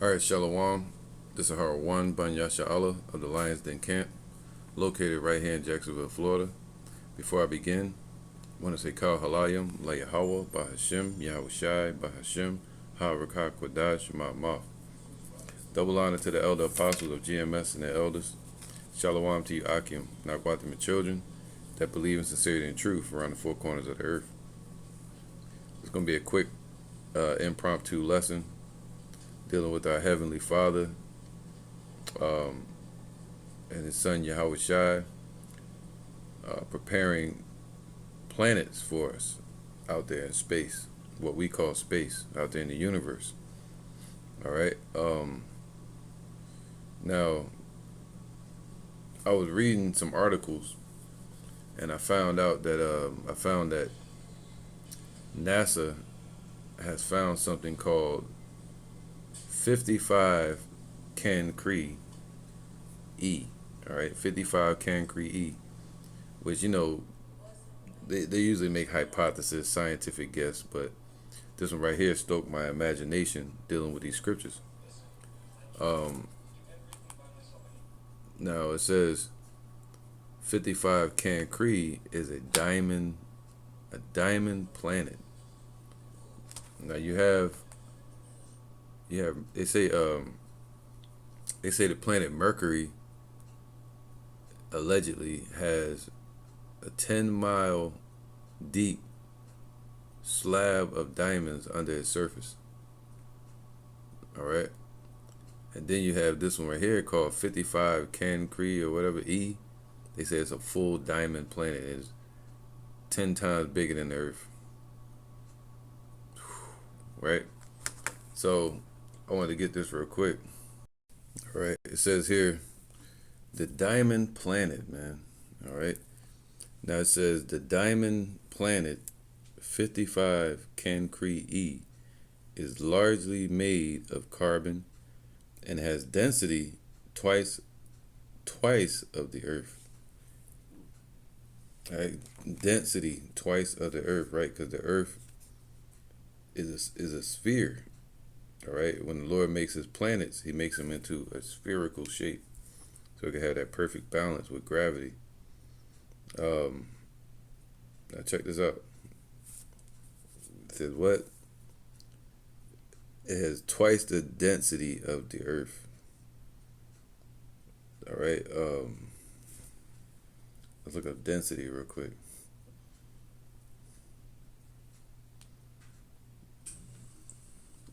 All right, Shalom. This is Har One Ban Yasha Allah of the Lions Den Camp, located right here in Jacksonville, Florida. Before I begin, I want to say Kal Halayim, La Yahweh, Ba Hashem, Yahweh Shai, Ba Hashem, Ha Rakha Kwadash, Ma'amaf. Double honor to the elder apostles of GMS and their elders. Shalom to you, Akim, Nakwatim, and children that believe in sincerity and truth around the four corners of the earth. It's going to be a quick impromptu lesson dealing with our Heavenly Father and His Son Yahweh Shai, preparing planets for us out there in space, what we call space, out there in the universe. All right. Now, I was reading some articles, and I found out that NASA has found something called 55 Cancri E. All right, 55 Cancri E, which they usually make hypothesis, scientific guess, but this one right here stoked my imagination dealing with these scriptures. Now it says 55 Cancri is a diamond planet. Now you have they say the planet Mercury allegedly has a 10-mile deep slab of diamonds under its surface. All right. And then you have this one right here called 55 Cancri or whatever E. They say it's a full diamond planet. It's 10 times bigger than the Earth. Right? So I wanted to get this real quick. All right. It says here, the diamond planet, man. All right. Now it says the diamond planet 55 Cancri E is largely made of carbon and has density twice of the Earth. All right, density twice of the Earth, right? Because the Earth is a sphere. All right, when the Lord makes His planets, He makes them into a spherical shape, so it can have that perfect balance with gravity. Now check this out. It says what? It has twice the density of the Earth. All right. Let's look up density real quick.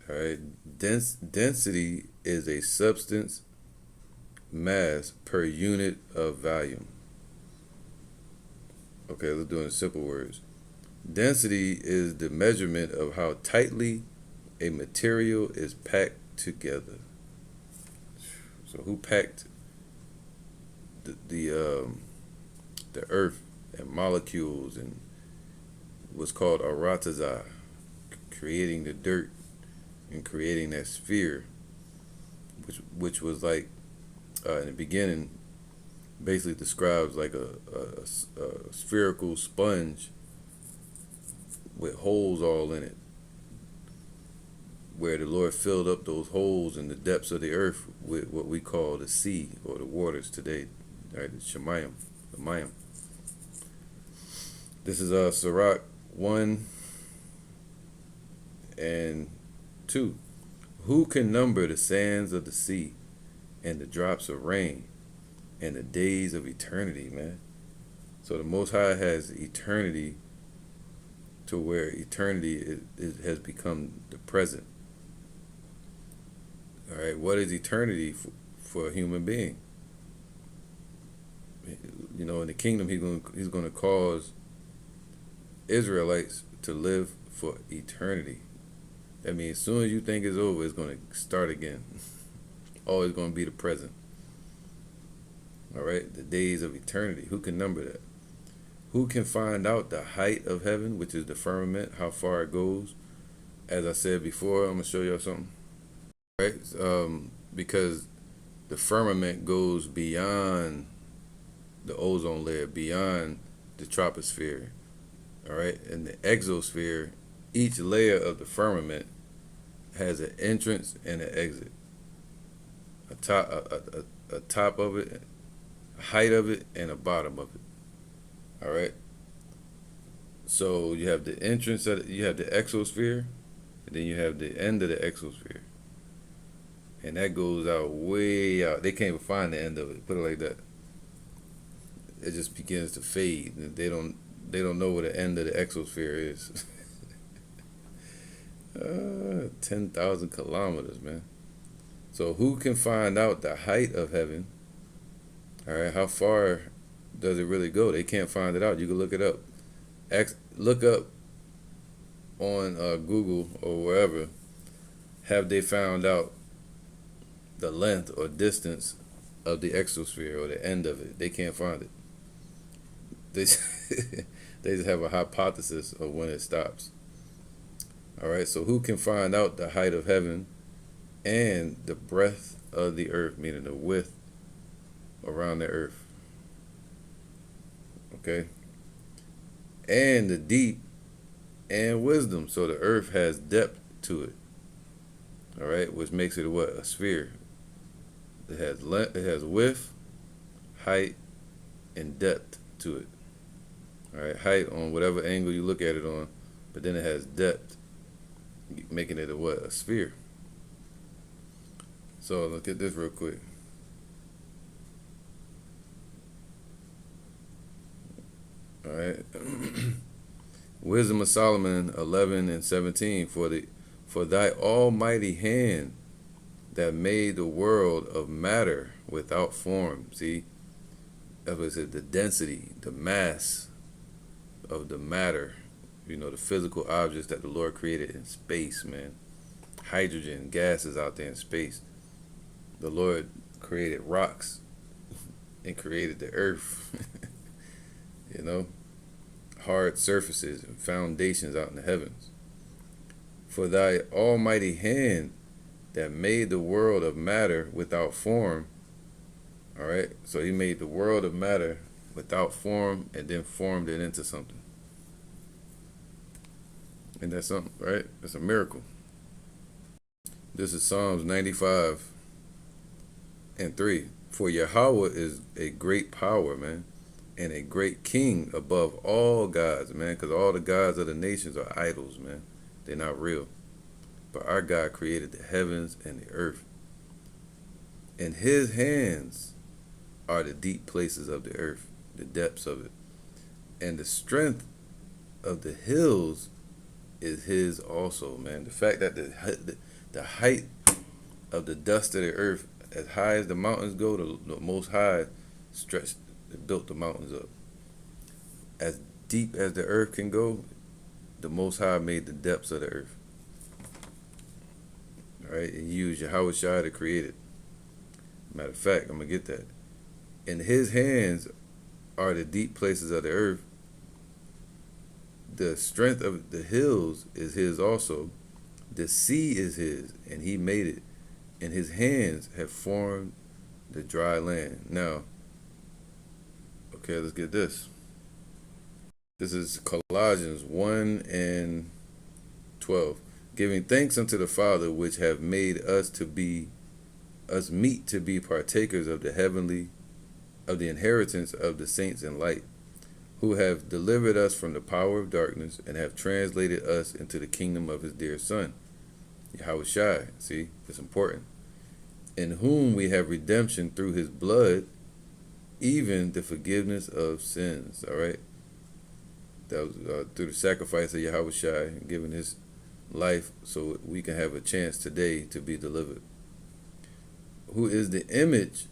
All right. Density is a substance mass per unit of volume. Okay, let's do it in simple words. Density is the measurement of how tightly a material is packed together. So who packed the earth and molecules and what's called aratazah, creating the dirt and creating that sphere, which was like in the beginning basically describes like a spherical sponge with holes all in it, where the Lord filled up those holes in the depths of the earth with what we call the sea or the waters today, right? The Shemayim, the Mayim. This is Sirach 1 and 2. Who can number the sands of the sea and the drops of rain and the days of eternity, man? So the Most High has eternity to where eternity has become the present. All right, what is eternity for a human being? You know, in the kingdom, he's going to cause Israelites to live for eternity. That means as soon as you think it's over, it's going to start again. Always going to be the present. All right, the days of eternity. Who can number that? Who can find out the height of heaven, which is the firmament, how far it goes? As I said before, I'm going to show y'all something. Right? Because the firmament goes beyond the ozone layer, beyond the troposphere. All right? And the exosphere, each layer of the firmament has an entrance and an exit. a top of it, a height of it, and a bottom of it. All right. So you have the entrance you have the exosphere, and then you have the end of the exosphere, and that goes out way out. They can't even find the end of it. Put it like that. It just begins to fade. They don't know where the end of the exosphere is. 10,000 kilometers, man. So who can find out the height of heaven? All right, how far does it really go? They can't find it out. You can look it up. Look up on Google or wherever. Have they found out the length or distance of the exosphere or the end of it? They can't find it. They they just have a hypothesis of when it stops. All right, so who can find out the height of heaven and the breadth of the earth, meaning the width around the earth? Okay, and the deep and wisdom. So the earth has depth to it. All right, which makes it what? A sphere. It has width, height, and depth to it. All right, height on whatever angle you look at it on, but then it has depth, making it a sphere. So look at this real quick. All right. Wisdom of Solomon 11:17. For thy almighty hand that made the world of matter without form. See, that was it, the density, the mass of the matter, the physical objects that the Lord created in space, man. Hydrogen, gases out there in space. The Lord created rocks and created the earth, hard surfaces and foundations out in the heavens. For thy almighty hand that made the world of matter without form. All right, so he made the world of matter without form and then formed it into something. And that's something, right? That's a miracle. This is Psalms 95:3. For Yahweh is a great power, man, and a great king above all gods, man, because all the gods of the nations are idols, man. They're not real. But our God created the heavens and the earth. In his hands are the deep places of the earth, the depths of it. And the strength of the hills is his also, man. The fact that the height of the dust of the earth, as high as the mountains go, the Most High built the mountains up. As deep as the earth can go, the Most High made the depths of the earth. All right, and he used Yahweh Shai to create it. Matter of fact, I'm going to get that. In his hands are the deep places of the earth. The strength of the hills is his also. The sea is his, and he made it. And his hands have formed the dry land. Now, okay, let's get this. This is Colossians 1:12. Giving thanks unto the Father, which have made us meet to be partakers of the inheritance of the saints in light, who have delivered us from the power of darkness and have translated us into the kingdom of his dear Son, Yahweh Shai. See, it's important. In whom we have redemption through his blood, even the forgiveness of sins. All right. That was through the sacrifice of Yahweh Shai, giving his life so we can have a chance today to be delivered. Who is the image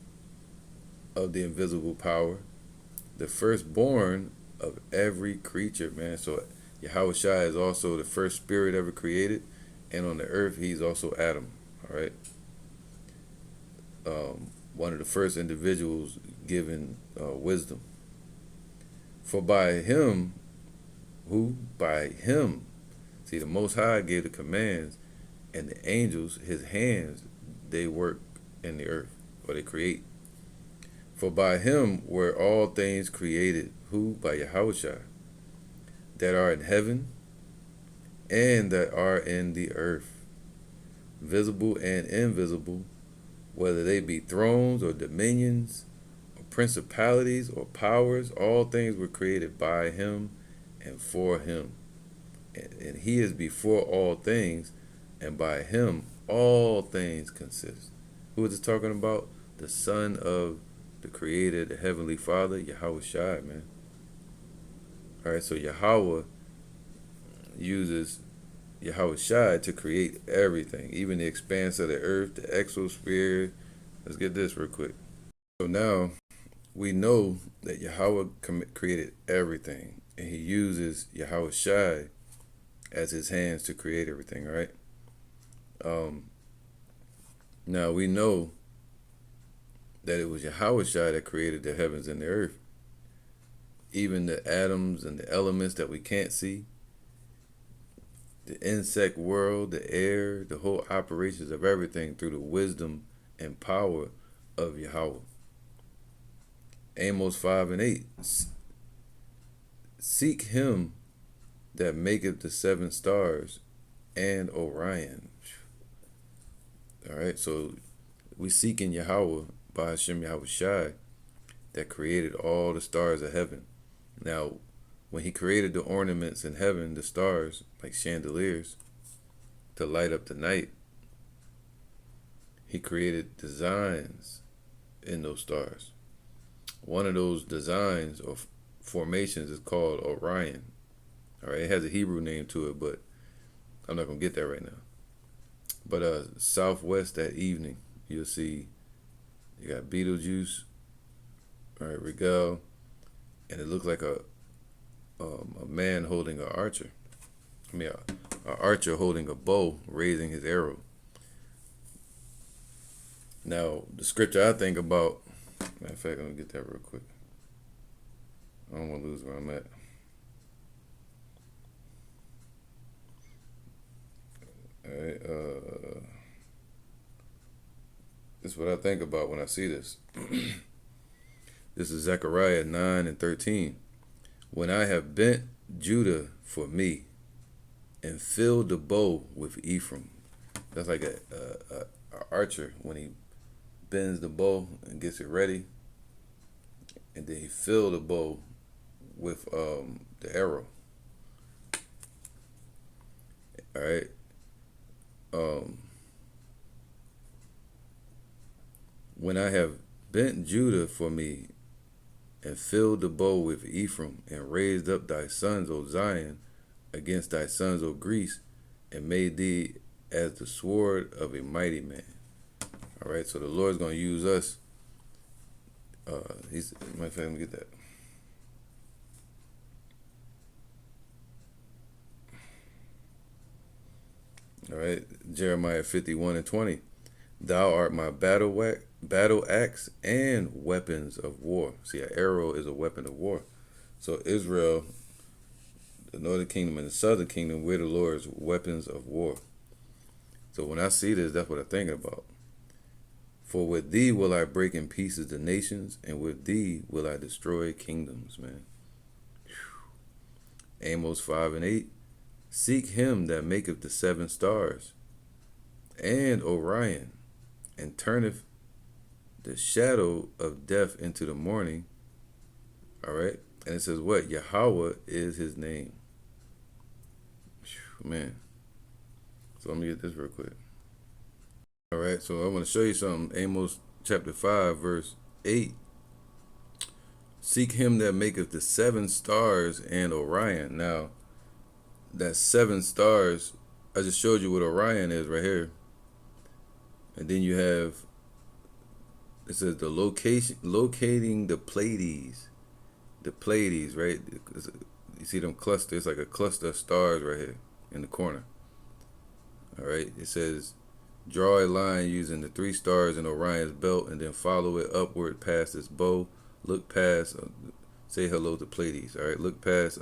of the invisible power, the firstborn of every creature, man. So Yahweh Shai is also the first spirit ever created, and on the earth he's also Adam. All right. One of the first individuals given wisdom. For by him, see, the Most High gave the commands, and the angels, his hands, they work in the earth, or they create. For by him were all things created, by Yahweh Shai, that are in heaven and that are in the earth, visible and invisible, whether they be thrones or dominions or principalities or powers, all things were created by him and for him. And he is before all things, and by him all things consist. Who is it talking about? The Son of the Creator, the Heavenly Father, Yahweh Shai, man. All right, so Yahweh uses Yahweh Shai to create everything, even the expanse of the earth, the exosphere. Let's get this real quick. So now we know that Yahweh created everything, and he uses Yahweh Shai as his hands to create everything, right? Now we know that it was Yahweh Shai that created the heavens and the earth, even the atoms and the elements that we can't see, the insect world, the air, the whole operations of everything through the wisdom and power of Yahweh. Amos 5:8. Seek him that maketh the seven stars and Orion. All right, so we seek in Yahweh by Hashem Yahweh Shai that created all the stars of heaven. Now, when he created the ornaments in heaven, the stars, like chandeliers, to light up the night, he created designs in those stars. One of those designs or formations is called Orion. All right, it has a Hebrew name to it, but I'm not going to get there right now. But southwest that evening, you'll see you got Betelgeuse, all right, Regal, and it looks like a man holding an archer. I mean, an archer holding a bow, raising his arrow. Now, the scripture I think about, matter of fact, I'm going to get that real quick. I don't want to lose where I'm at. All right, this is what I think about when I see this. This is Zechariah 9:13. When I have bent Judah for me and filled the bow with Ephraim. That's like a archer when he bends the bow and gets it ready, and then he filled the bow with the arrow. All right. When I have bent Judah for me and filled the bow with Ephraim and raised up thy sons, O Zion, against thy sons, O Greece, and made thee as the sword of a mighty man. All right, so the Lord's going to use us. Matter of fact, let me get that. All right, Jeremiah 51:20. Thou art my battle axe and weapons of war. See, an arrow is a weapon of war. So Israel, the northern kingdom and the southern kingdom, we're the Lord's weapons of war. So when I see this, that's what I'm thinking about. For with thee will I break in pieces the nations, and with thee will I destroy kingdoms, man. Whew. Amos 5:8. Seek him that maketh the seven stars and Orion, and turneth the shadow of death into the morning. All right. And it says what? Yahweh is his name. Whew, man. So let me get this real quick. All right. So I want to show you something. Amos chapter 5, verse 8. Seek him that maketh the seven stars and Orion. Now, that seven stars, I just showed you what Orion is right here. And then you have, it says the locating the Pleiades. The Pleiades, right? You see them clusters, like a cluster of stars right here in the corner. All right. It says, draw a line using the three stars in Orion's belt, and then follow it upward past its bow. Look past, say hello to Pleiades. All right. Look past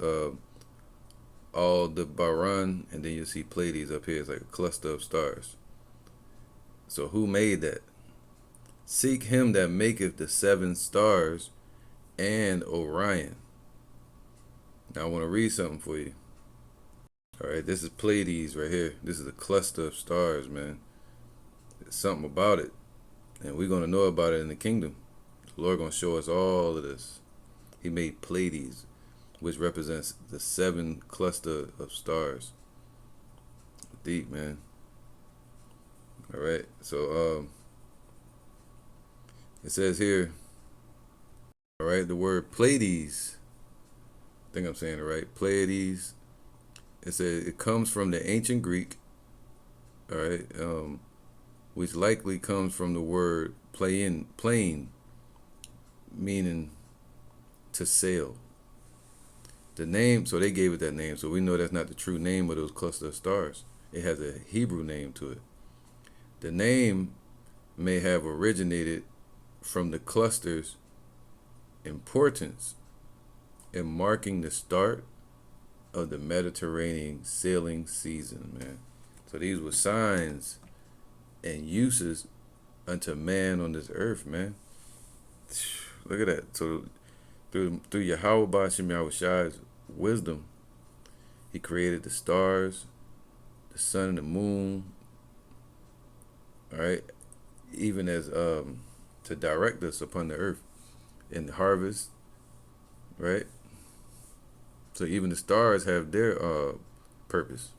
Aldebaran, and then you see Pleiades up here. It's like a cluster of stars. So who made that? Seek him that maketh the seven stars and Orion. Now I want to read something for you. All right, this is Pleiades right here. This is a cluster of stars, man. There's something about it. And we're going to know about it in the kingdom. The Lord going to show us all of this. He made Pleiades, which represents the 7 cluster of stars. Deep, man. All right. So it says here, all right, the word Pleiades, I think I'm saying it right, Pleiades. It says it comes from the ancient Greek, all right, which likely comes from the word plane, meaning to sail. The name, so they gave it that name, so we know that's not the true name of those cluster of stars. It has a Hebrew name to it. The name may have originated from the cluster's importance in marking the start of the Mediterranean sailing season, man. So these were signs and uses unto man on this earth, man. Look at that. So through Yahweh Ba'Shem Yahushai's wisdom, he created the stars, the sun and the moon, all right, even as to direct us upon the earth in the harvest, right? So even the stars have their purpose.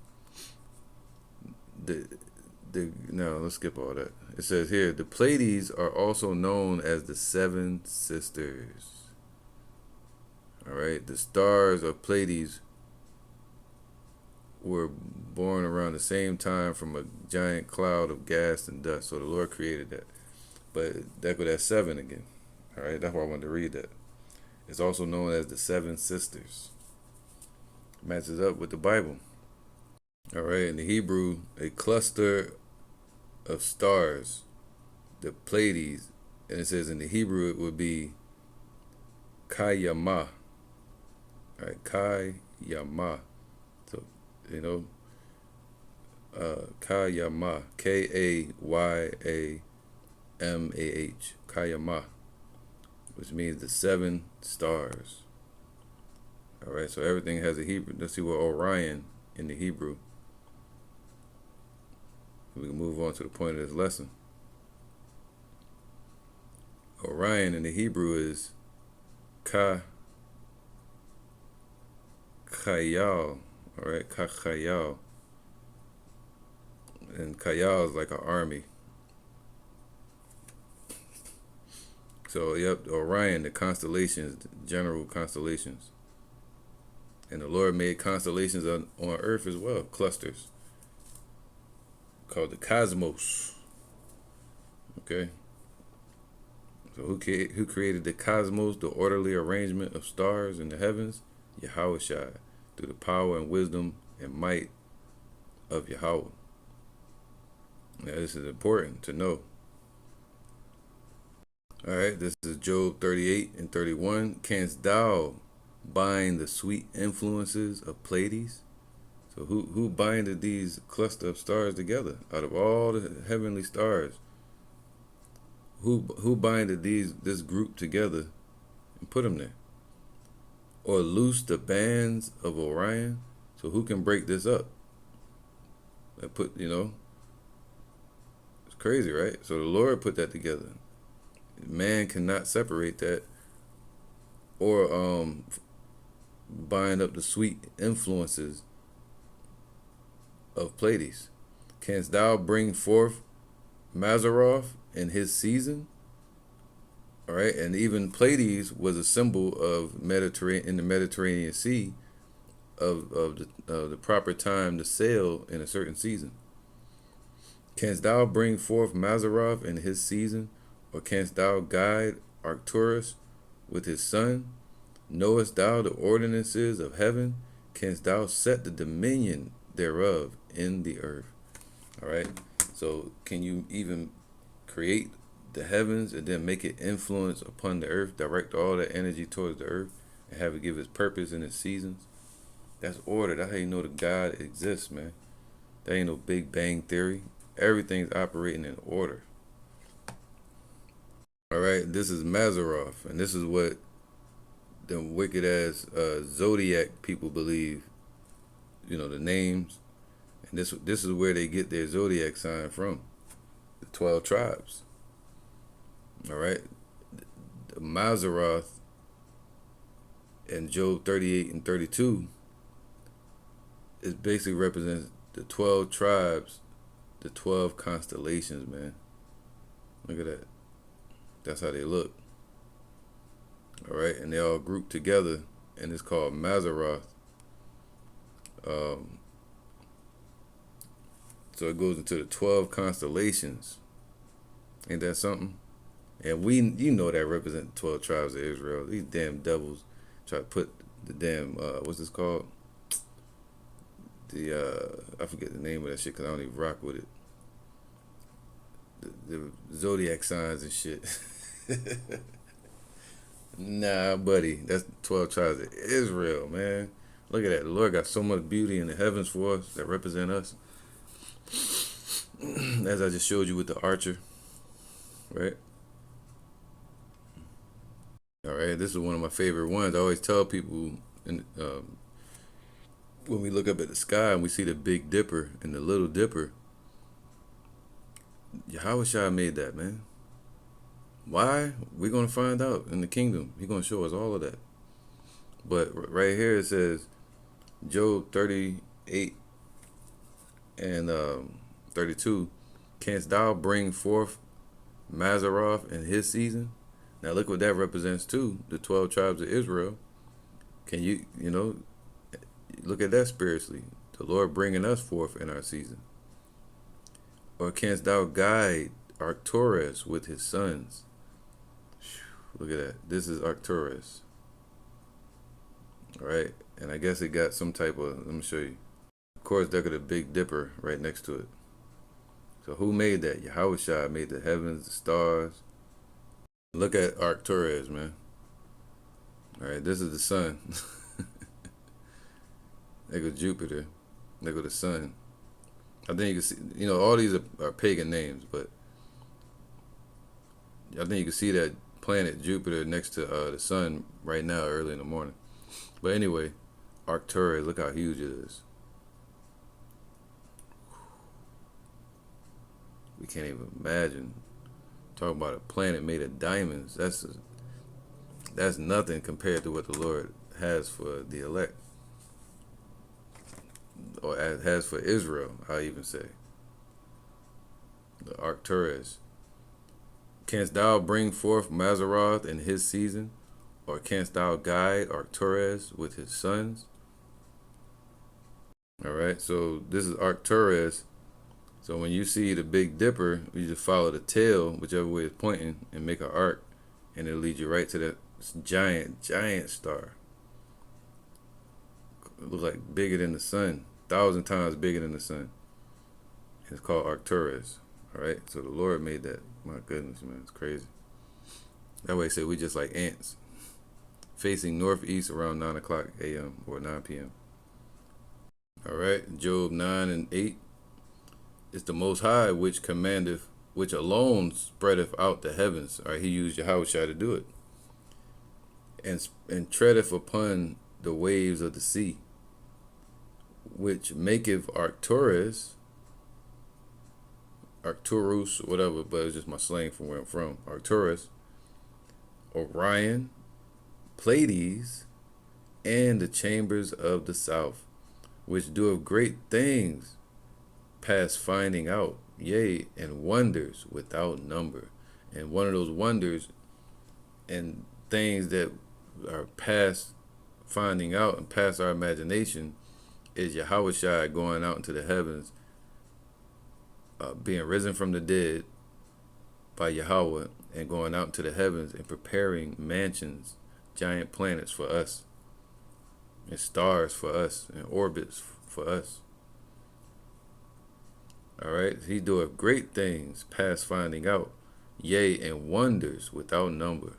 Now let's skip all that. It says here the Pleiades are also known as the 7 sisters. All right, the stars of Pleiades were born around the same time from a giant cloud of gas and dust. So the Lord created that. But that go that 7 again. All right, that's why I wanted to read that. It's also known as the 7 sisters. Matches up with the Bible. All right, in the Hebrew, a cluster of stars, the Pleiades, and it says in the Hebrew it would be Kayama. All right, Kayama. So, you know, Kayama, Kayamah, Kayama, which means the 7 stars. All right, so everything has a Hebrew. Let's see what Orion in the Hebrew. We can move on to the point of this lesson. Orion in the Hebrew is Kayal. All right, Kayal. And Kayal is like an army. So, yep, Orion, the constellations, the general constellations. And the Lord made constellations on earth as well, clusters, called the cosmos. Okay. So who created the cosmos, the orderly arrangement of stars in the heavens? Yahweh Shai, through the power and wisdom and might of Yahweh. Now this is important to know. All right, this is Job 38 and 31. Canst thou bind the sweet influences of Pleiades? So who binded these cluster of stars together out of all the heavenly stars? Who binded this group together and put them there? Or loose the bands of Orion? So who can break this up? It's crazy, right? So the Lord put that together. Man cannot separate that or bind up the sweet influences of Pleiades. Canst thou bring forth Mazzaroth in his season? All right, and even Pleiades was a symbol of in the Mediterranean Sea of the proper time to sail in a certain season. Canst thou bring forth Mazzaroth in his season, or canst thou guide Arcturus with his son? Knowest thou the ordinances of heaven? Canst thou set the dominion thereof in the earth? All right. So can you even create the heavens and then make it influence upon the earth, direct all that energy towards the earth, and have it give its purpose in its seasons? That's order. That's how you know the God exists, man. That ain't no Big Bang theory. Everything's operating in order. All right, this is Mazzaroth, and this is what the wicked ass zodiac people believe. The names, and this is where they get their zodiac sign from. The 12 tribes. All right. Mazaroth in Job 38 and 32 it basically represents the 12 tribes, the 12 constellations, man. Look at that. That's how they look. All right. And they all grouped together, and it's called Mazaroth. Um, so it goes into the 12 constellations. Ain't that something? And you know that represent the 12 tribes of Israel. These damn devils try to put the damn, what's this called? I forget the name of that shit because I don't even rock with it. The zodiac signs and shit. Nah, buddy, that's 12 tribes of Israel, man. Look at that. The Lord got so much beauty in the heavens for us that represent us. As I just showed you with the archer, right? All right, this is one of my favorite ones. I always tell people when we look up at the sky and we see the Big Dipper and the Little Dipper, Yahweh Shai made that, man. Why? We're going to find out in the kingdom. He's going to show us all of that. But right here it says, Job 38 and 32, canst thou bring forth Mazaroth in his season? Now look what that represents too, the 12 tribes of Israel. Can you look at that spiritually? The Lord bringing us forth in our season. Or canst thou guide Arcturus with his sons? Look at that. This is Arcturus. All right. And I guess it got some type of, let me show you. Of course, there got a Big Dipper right next to it. So who made that? Yahweh Shai made the heavens, the stars. Look at Arcturus, man. All right, this is the sun. There go Jupiter. There go the sun. I think you can see, all these are pagan names, but I think you can see that planet Jupiter next to the sun right now, early in the morning. But anyway, Arcturus, look how huge it is. We can't even imagine. Talking about a planet made of diamonds. That's nothing compared to what the Lord has for the elect, or has for Israel. I even say the Arcturus. Canst thou bring forth Mazaroth in his season, or canst thou guide Arcturus with his sons? All right, so this is Arcturus. So when you see the Big Dipper, you just follow the tail, whichever way it's pointing, and make an arc, and it'll lead you right to that giant star. It looks like bigger than the sun, 1,000 times bigger than the sun. It's called Arcturus. All right, so the Lord made that. My goodness, man, it's crazy. That way, say we just like ants, facing northeast around 9 o'clock a.m. or 9 p.m. All right, Job 9 and 8. It's the Most High which commandeth, which alone spreadeth out the heavens. All right, he used Yahweh Shai to do it. And treadeth upon the waves of the sea, which maketh Arcturus, whatever, but it's just my slang from where I'm from. Arcturus, Orion, Pleiades, and the chambers of the south, which doeth great things past finding out, yea, and wonders without number. And one of those wonders and things that are past finding out and past our imagination is Yahweh Shai going out into the heavens, being risen from the dead by Yahweh, and going out into the heavens and preparing mansions, giant planets for us, and stars for us, and orbits for us. All right, he doeth great things past finding out, yea, and wonders without number.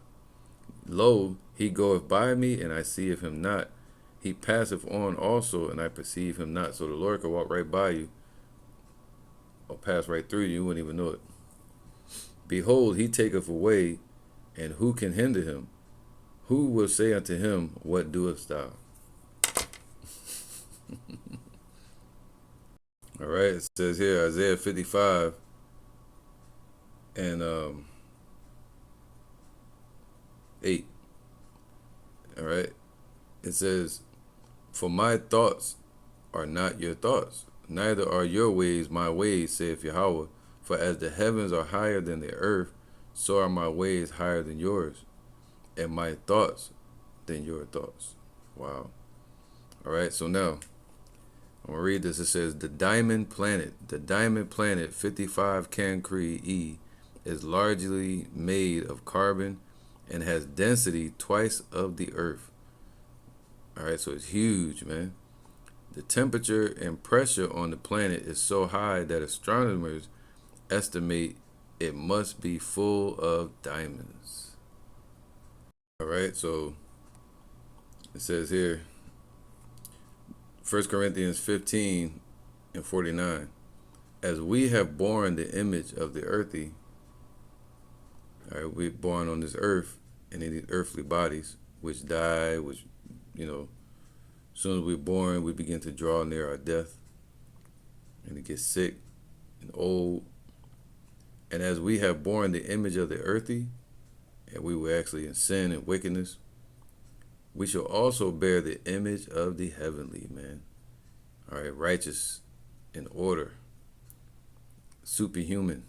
Lo, he goeth by me, and I seeth him not. He passeth on also, and I perceive him not. So the Lord could walk right by you, or pass right through you, you wouldn't even know it. Behold, he taketh away, and who can hinder him? Who will say unto him, what doest thou? All right, it says here, Isaiah 55 and 8. All right. It says, "For my thoughts are not your thoughts, neither are your ways my ways, saith Yahweh. For as the heavens are higher than the earth, so are my ways higher than yours, and my thoughts than your thoughts." Wow. All right. So now I'm gonna read this. It says, the diamond planet 55 Cancri E, is largely made of carbon and has density twice of the Earth. All right, so it's huge, man. The temperature and pressure on the planet is so high that astronomers estimate it must be full of diamonds. All right, so it says here, 1 Corinthians 15 and 49. As we have borne the image of the earthy, all right, we're born on this earth and in these earthly bodies, which die, which, as soon as we're born, we begin to draw near our death and to get sick and old. And as we have borne the image of the earthy, and we were actually in sin and wickedness, we shall also bear the image of the heavenly, man. All right, righteous, in order, superhuman,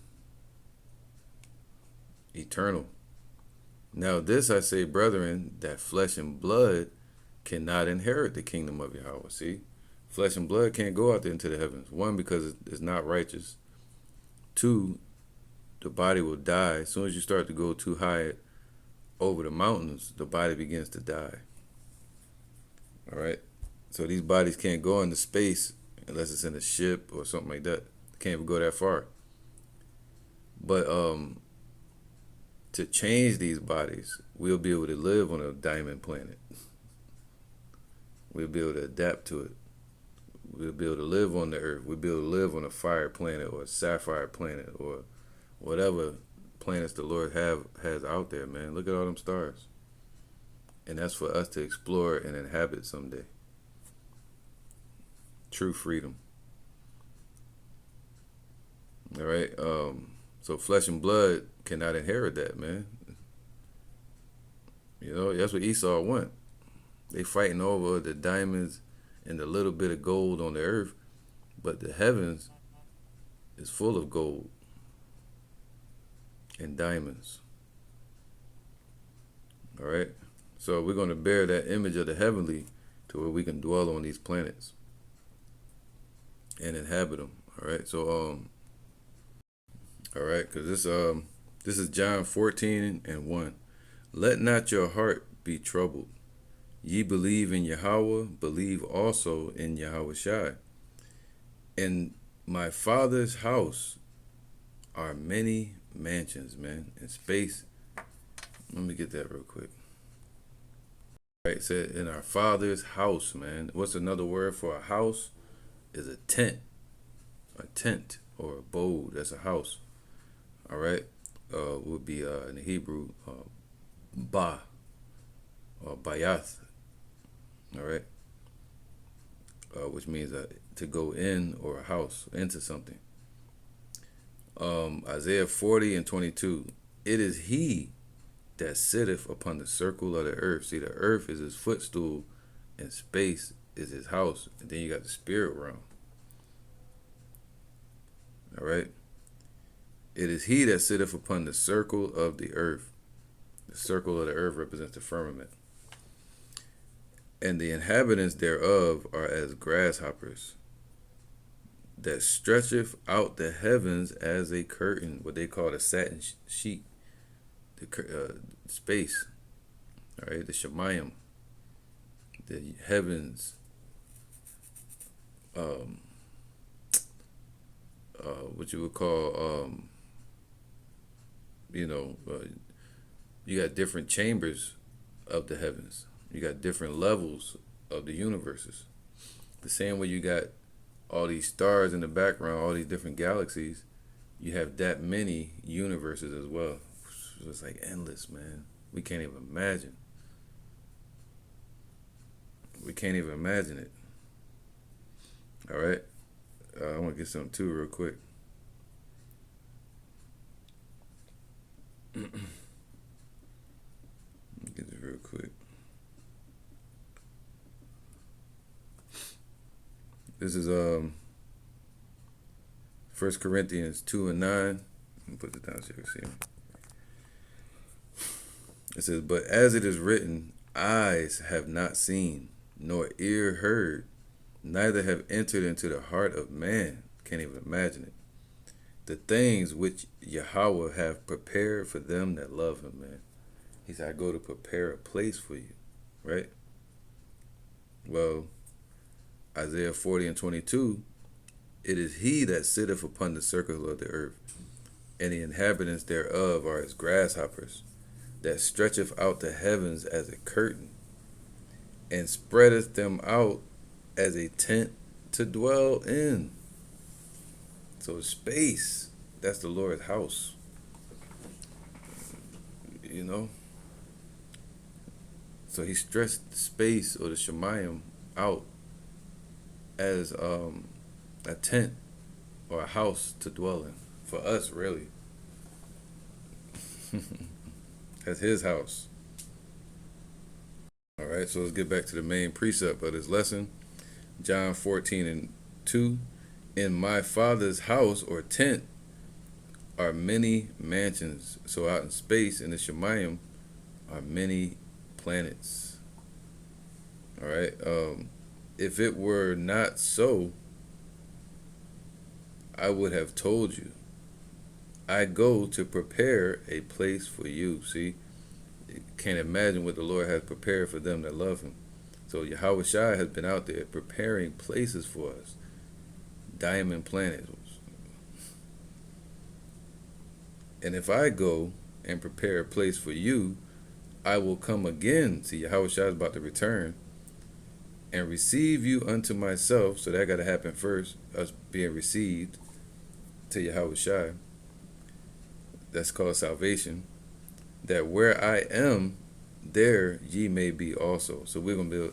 eternal. Now this I say, brethren, that flesh and blood cannot inherit the kingdom of Yahweh. See, flesh and blood can't go out there into the heavens. One, because it's not righteous. Two, the body will die. As soon as you start to go too high over the mountains, the body begins to die. All right. So these bodies can't go into space unless it's in a ship or something like that. Can't even go that far. But to change these bodies, we'll be able to live on a diamond planet. We'll be able to adapt to it. We'll be able to live on the earth. We'll be able to live on a fire planet or a sapphire planet or whatever planets the Lord has out there, man. Look at all them stars. And that's for us to explore and inhabit someday. True freedom. All right. So flesh and blood cannot inherit that, man. That's what Esau want. They fighting over the diamonds and the little bit of gold on the earth, but the heavens is full of gold and diamonds. All right. So we're going to bear that image of the heavenly to where we can dwell on these planets and inhabit them. All right. So all right, because this is John 14 and 1. Let not your heart be troubled. Ye believe in Yahweh, believe also in Yahweh Shai. In my Father's house are many mansions, man, in space. Let me get that real quick. All right, it said in our Father's house, man. What's another word for a house? Is a tent. A tent or abode. That's a house. All right. Would be in the Hebrew, ba or bayath. All right. Which means to go in or a house, into something. Isaiah 40 and 22. It is he that sitteth upon the circle of the earth. See, the earth is his footstool and space is his house. And then you got the spirit realm. All right. It is he that sitteth upon the circle of the earth. The circle of the earth represents the firmament. And the inhabitants thereof are as grasshoppers, that stretcheth out the heavens as a curtain, what they call the satin sheet, the space, all right, the Shemayim, the heavens, what you would call, you got different chambers of the heavens. You got different levels of the universes. The same way you got all these stars in the background, all these different galaxies, you have that many universes as well. So it's like endless, man. We can't even imagine. We can't even imagine it. All right. I want to get something too real quick. quick. This is 1 Corinthians 2:9. Let me put it down so you can see it. It says, "But as it is written, eyes have not seen, nor ear heard, neither have entered into the heart of man." Can't even imagine it. The things which Yahweh have prepared for them that love him, man. He said, I go to prepare a place for you, right? Well, Isaiah 40:22, it is he that sitteth upon the circle of the earth, and the inhabitants thereof are as grasshoppers, that stretcheth out the heavens as a curtain, and spreadeth them out as a tent to dwell in. So space, that's the Lord's house. You know? So he stretched space, or the Shemayim, out as a tent or a house to dwell in. For us, really. That's his house. All right, so let's get back to the main precept of this lesson. John 14:2. In my Father's house or tent are many mansions. So out in space, in the Shemayim, are many planets. All right. If it were not so, I would have told you. I go to prepare a place for you. See, you can't imagine what the Lord has prepared for them that love him. So Yahweh Shai has been out there preparing places for us. Diamond planets. And if I go and prepare a place for you, I will come again. See, Yahweh Shai is about to return and receive you unto myself. So that got to happen first, us being received to Yahweh Shai. That's called salvation. That where I am, there ye may be also. So we're gonna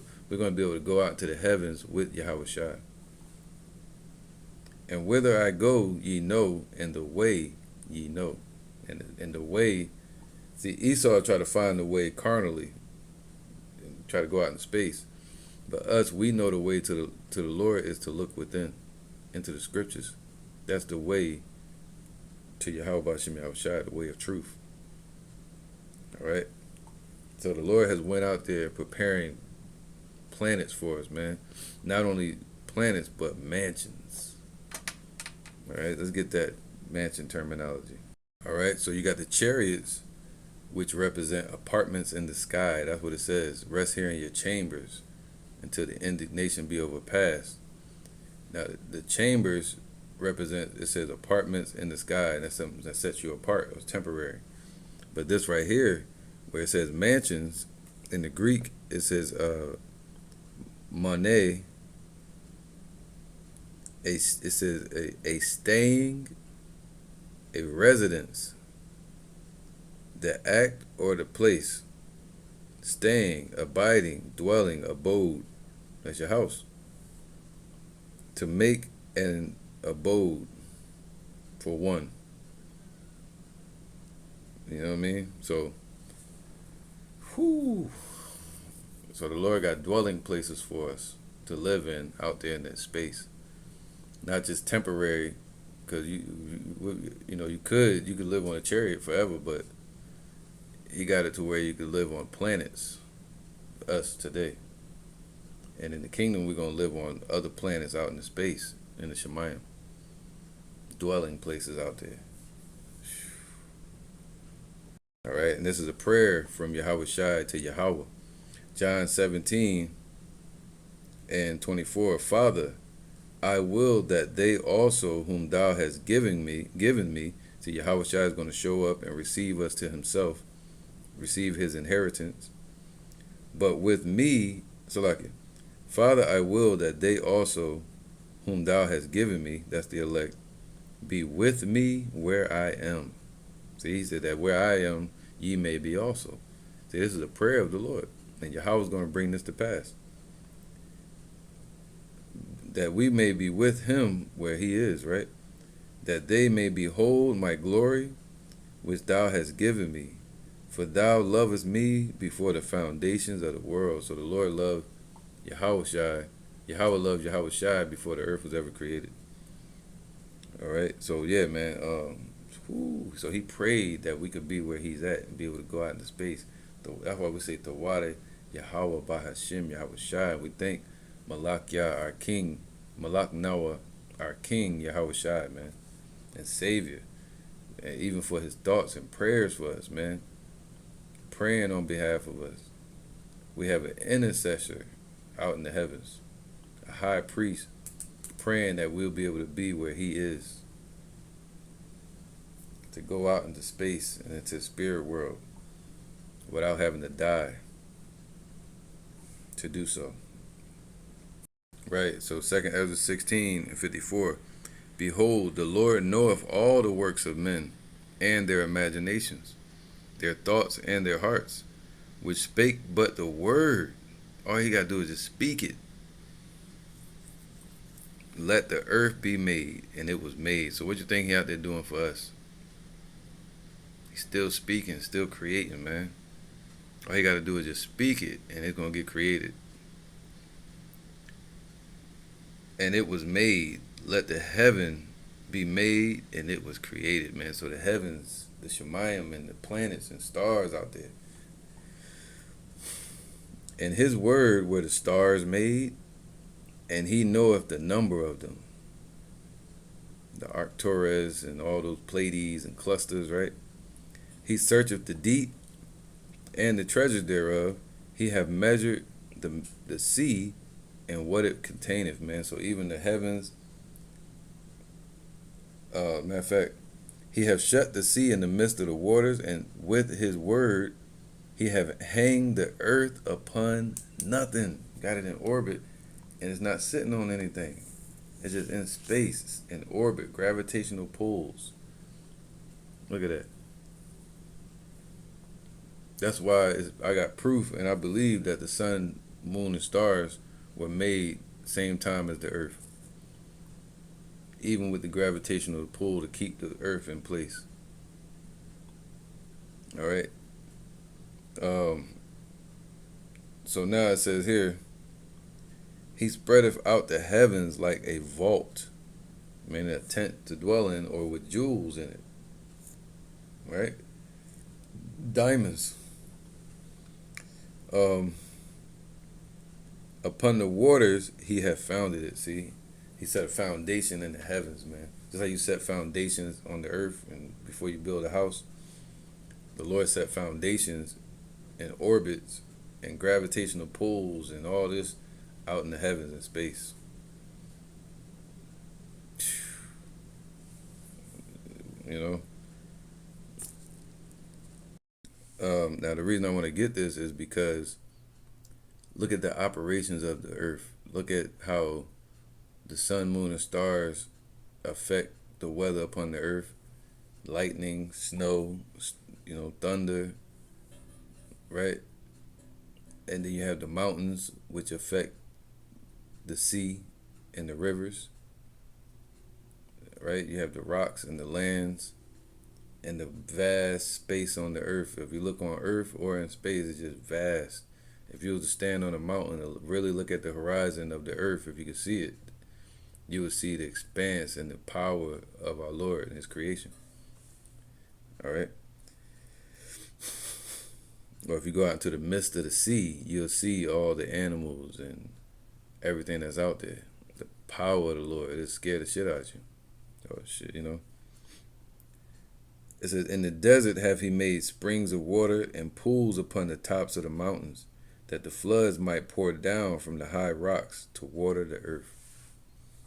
be able to go out to the heavens with Yahweh Shai. And whither I go, ye know, and the way ye know. And the way, see, Esau tried to find the way carnally, and try to go out in space. But us, we know the way to the Lord is to look within, into the scriptures. That's the way to Yahweh B'Shem Yahweh Shai, the way of truth. All right? So the Lord has went out there preparing planets for us, man. Not only planets, but mansions. All right, let's get that mansion terminology. All right, so you got the chariots, which represent apartments in the sky. That's what it says. Rest here in your chambers until the indignation be overpassed. Now, the chambers represent, it says apartments in the sky, and that's something that sets you apart. It was temporary. But this right here, where it says mansions, in the Greek, it says Monet. It says a staying, a residence, the act or the place, staying, abiding, dwelling, abode. That's your house. To make an abode for one. You know what I mean? So, so the Lord got dwelling places for us to live in out there in that space. Not just temporary, because you could live on a chariot forever, but he got it to where you could live on planets, us today. And in the kingdom, we're going to live on other planets out in the space, in the Shemayim. Dwelling places out there. All right, and this is a prayer from Yahweh Shai to Yahweh. John 17:24. Father, I will that they also whom thou hast given me. See, Yahweh Shai is going to show up and receive us to himself, receive his inheritance. But with me, so like it, Father, I will that they also whom thou hast given me, that's the elect, be with me where I am. See, he said that where I am, ye may be also. See, this is a prayer of the Lord. And Yahweh is going to bring this to pass. That we may be with him where he is, right? That they may behold my glory, which thou hast given me For thou lovest me before the foundations of the world. So the Lord loved Yahweh Shai. Yahweh loved Yahweh Shai before the earth was ever created. All right. So yeah, man. So he prayed that we could be where he's at and be able to go out into space. That's why we say Tawade Yahweh Bahashim Yahweh Shai. We thank Malak Yah, our King, Malak Nawa, our King Yahweh Shai, man, and Savior, and even for his thoughts and prayers for us, man, praying on behalf of us. We have an intercessor out in the heavens, a high priest, praying that we'll be able to be where he is, to go out into space and into the spirit world without having to die to do so. Right, so 2nd Ezra 16:54. Behold, the Lord knoweth all the works of men, and their imaginations, their thoughts and their hearts, which spake but the word. All you gotta do is just speak it. Let the earth be made, and it was made. So what you think he out there doing for us? He's still speaking, still creating, man. All you gotta do is just speak it, and it's gonna get created. And it was made. Let the heaven be made, and it was created, man. So the heavens, the Shemayim, and the planets and stars out there. And his word were the stars made, and he knoweth the number of them. The Arcturus and all those Pleiades and clusters, right? He searcheth the deep and the treasures thereof. He have measured the sea and what it containeth, man. So even the heavens, matter of fact, he have shut the sea in the midst of the waters, and with his word he have hanged the earth upon nothing. Got it in orbit, and it's not sitting on anything. It's just in space, in orbit, gravitational pulls. Look at that. That's why I got proof, and I believe that the sun, moon, and stars were made same time as the earth, even with the gravitational pull to keep the earth in place. All right. So now it says here, he spreadeth out the heavens like a vault, meaning a tent to dwell in, or with jewels in it. Right? Diamonds. Upon the waters he hath founded it. See, he set a foundation in the heavens, man. Just like you set foundations on the earth, and before you build a house, the Lord set foundations and orbits and gravitational pulls and all this out in the heavens and space. You know. Now the reason I want to get this is because look at the operations of the earth. Look at how the sun, moon, and stars affect the weather upon the earth. Lightning, snow, thunder, right? And then you have the mountains, which affect the sea and the rivers, right? You have the rocks and the lands and the vast space on the earth. If you look on earth or in space, it's just vast. If you were to stand on a mountain and really look at the horizon of the earth, if you could see it, you would see the expanse and the power of our Lord and his creation. All right? Or if you go out into the midst of the sea, you'll see all the animals and everything that's out there. The power of the Lord, it'll scare the shit out of you. Oh, shit, It says, in the desert have he made springs of water and pools upon the tops of the mountains, that the floods might pour down from the high rocks to water the earth.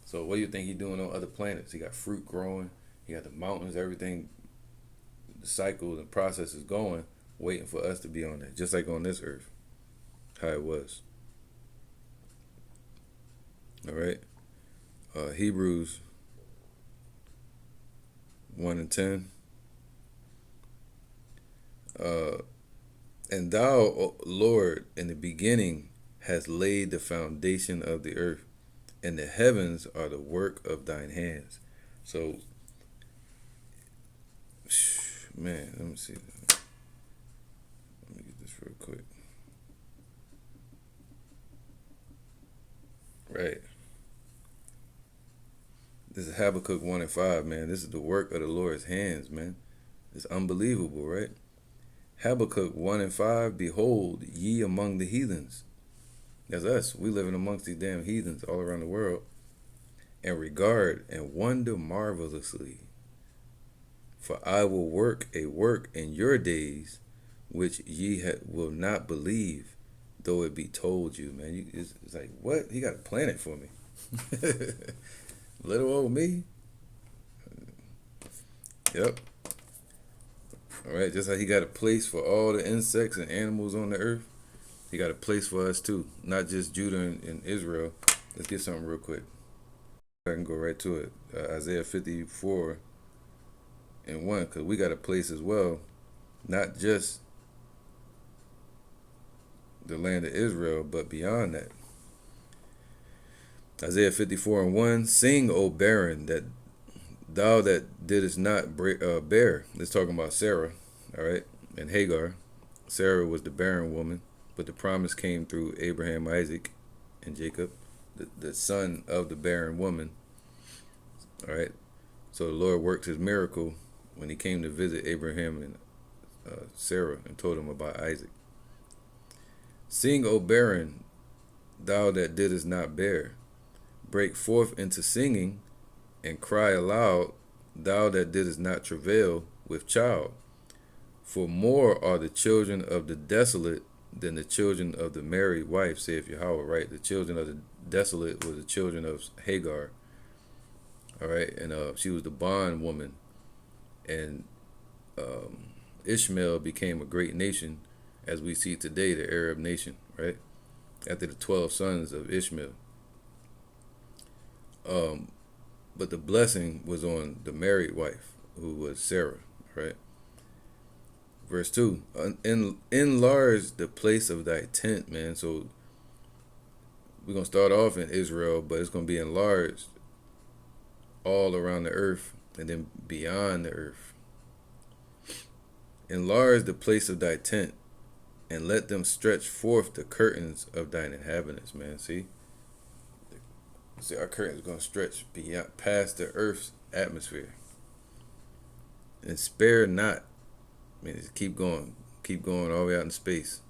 So what do you think he's doing on other planets? He got fruit growing, he got the mountains, everything, the cycle and process is going, waiting for us to be on there, just like on this earth, how it was. All right. Hebrews 1:10. And thou, O Lord, in the beginning hast laid the foundation of the earth, and the heavens are the work of thine hands. So, man, let me see. real quick. Right. This is Habakkuk 1 and 5, man. This is the work of the Lord's hands, man. It's unbelievable, right? Habakkuk 1 and 5, behold, ye among the heathens. That's us. We living amongst these damn heathens all around the world. And regard and wonder marvelously. For I will work a work in your days, which ye will not believe, though it be told you, man. It's like, what? He got a planet for me. Little old me. Yep. All right, just like he got a place for all the insects and animals on the earth, he got a place for us too, not just Judah and Israel. Let's get something real quick. I can go right to it. Isaiah 54 and 1, because we got a place as well, not just the land of Israel, but beyond that. Isaiah 54 and 1, sing, O barren, that thou that didst not bear. It's talking about Sarah, all right, and Hagar. Sarah was the barren woman, but the promise came through Abraham, Isaac, and Jacob, the son of the barren woman. All right, so the Lord worked his miracle when he came to visit Abraham and Sarah and told him about Isaac. Sing, O barren, thou that didst not bear. Break forth into singing and cry aloud, thou that didst not travail with child. For more are the children of the desolate than the children of the married wife, saith Yahweh, right? The children of the desolate were the children of Hagar, all right? And she was the bondwoman. And Ishmael became a great nation, as we see today, the Arab nation, right? After the 12 sons of Ishmael. But the blessing was on the married wife, who was Sarah, right? Verse 2, enlarge the place of thy tent, man. So we're going to start off in Israel, but it's going to be enlarged all around the earth and then beyond the earth. Enlarge the place of thy tent and let them stretch forth the curtains of thine inhabitants, man. See, our curtains are going to stretch beyond, past the earth's atmosphere. And spare not. I mean, just keep going all the way out in space.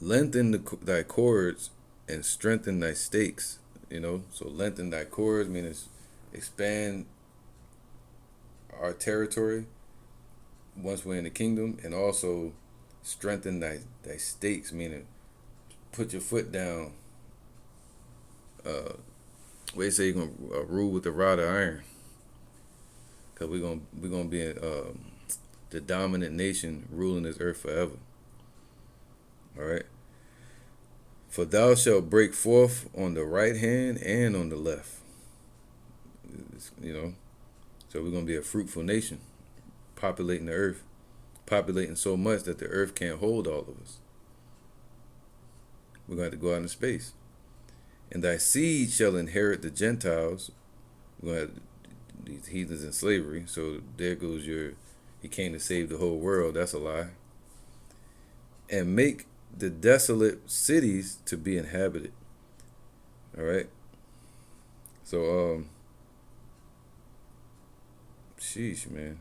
Lengthen thy cords and strengthen thy stakes. You know, so lengthen thy cords means expand our territory once we're in the kingdom, and also strengthen thy stakes, meaning put your foot down. Where you say you're gonna rule with the rod of iron, because we're gonna be the dominant nation ruling this earth forever. All right. For thou shalt break forth on the right hand and on the left. You know, so we're gonna be a fruitful nation, populating the earth, populating so much that the earth can't hold all of us. We're going to have to go out into space. And thy seed shall inherit the Gentiles. We're going to have these heathens in slavery. So there goes he came to save the whole world. That's a lie. And make the desolate cities to be inhabited. All right. So, sheesh, man.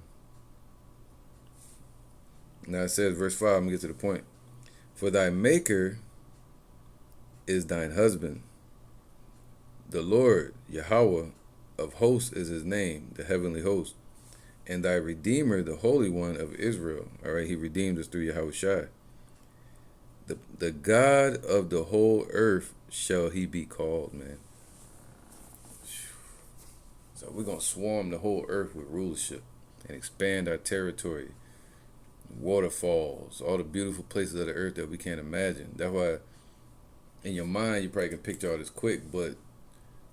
Now it says, verse 5, I'm going to get to the point. For thy maker is thine husband. The Lord, Yahweh, of hosts is his name, the heavenly host. And thy Redeemer, the Holy One of Israel. All right, he redeemed us through Yahushua. The God of the whole earth shall he be called, man. So we're going to swarm the whole earth with rulership and expand our territory. Waterfalls, all the beautiful places of the earth that we can't imagine. That's why in your mind you probably can picture all this quick, but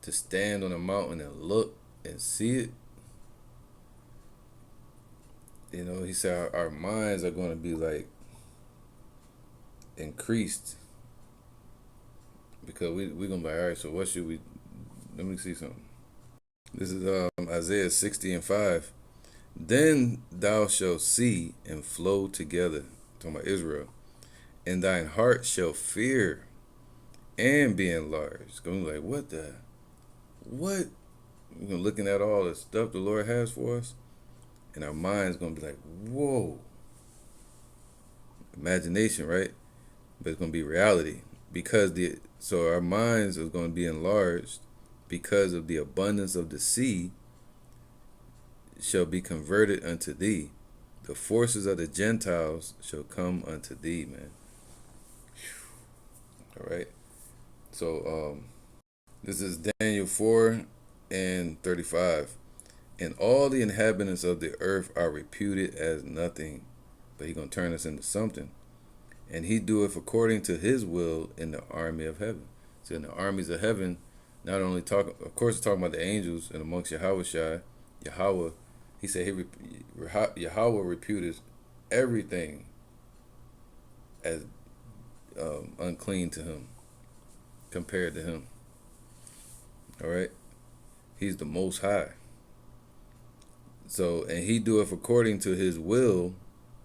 to stand on a mountain and look and see it, you know, he said our minds are going to be like increased, because we're going to be like, all right, so what should we, let me see something. This is Isaiah 60 and 5. Then thou shalt see and flow together talking about Israel, and thine heart shall fear and be enlarged. It's gonna be like, what? We're looking at all the stuff the Lord has for us, and our mind's gonna be like, whoa. Imagination, right? But it's gonna be reality so our minds are gonna be enlarged because of the abundance of the sea shall be converted unto thee. The forces of the Gentiles shall come unto thee, man. All right. So this is Daniel 4:35. And all the inhabitants of the earth are reputed as nothing, but he's gonna turn us into something. And he doeth according to his will in the army of heaven. So in the armies of heaven, not only of course, talking about the angels and amongst Yahweh, he said Yahweh reputed everything as unclean to him, compared to him. All right, he's the Most High. So, and he doeth according to his will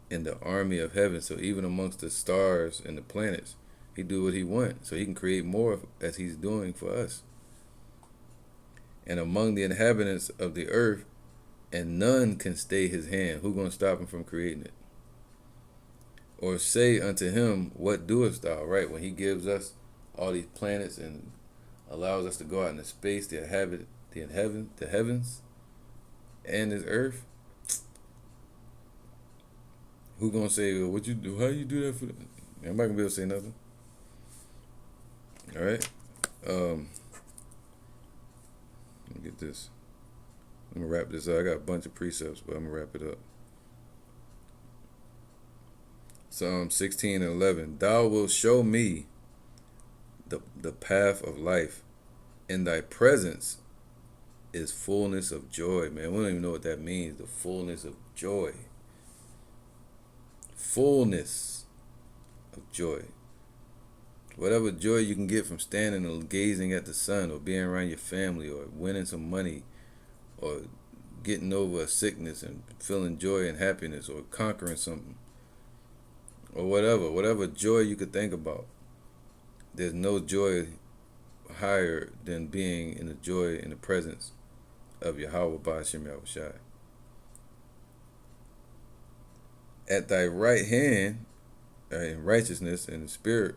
in the army of heaven. So even amongst the stars and the planets, he do what he wants. So he can create more as he's doing for us. And among the inhabitants of the earth, and none can stay his hand. Who gonna stop him from creating it? Or say unto him, what doest thou? Right, when he gives us all these planets and allows us to go out into space, the heavens, and his earth. Who gonna say, well, what you do? How you do that for? I'm not gonna be able to say nothing. All right. Let me get this. I'm gonna wrap this up. I got a bunch of precepts, but I'm gonna wrap it up. Psalm 16:11. Thou wilt show me the path of life. In thy presence is fullness of joy. Man, we don't even know what that means. The fullness of joy. Fullness of joy. Whatever joy you can get from standing and gazing at the sun, or being around your family, or winning some money, or getting over a sickness and feeling joy and happiness, or conquering something, or whatever joy you could think about. There's no joy higher than being in the joy in the presence of Yahweh Ba'ashem Yahushai. At thy right hand, in righteousness and the spirit,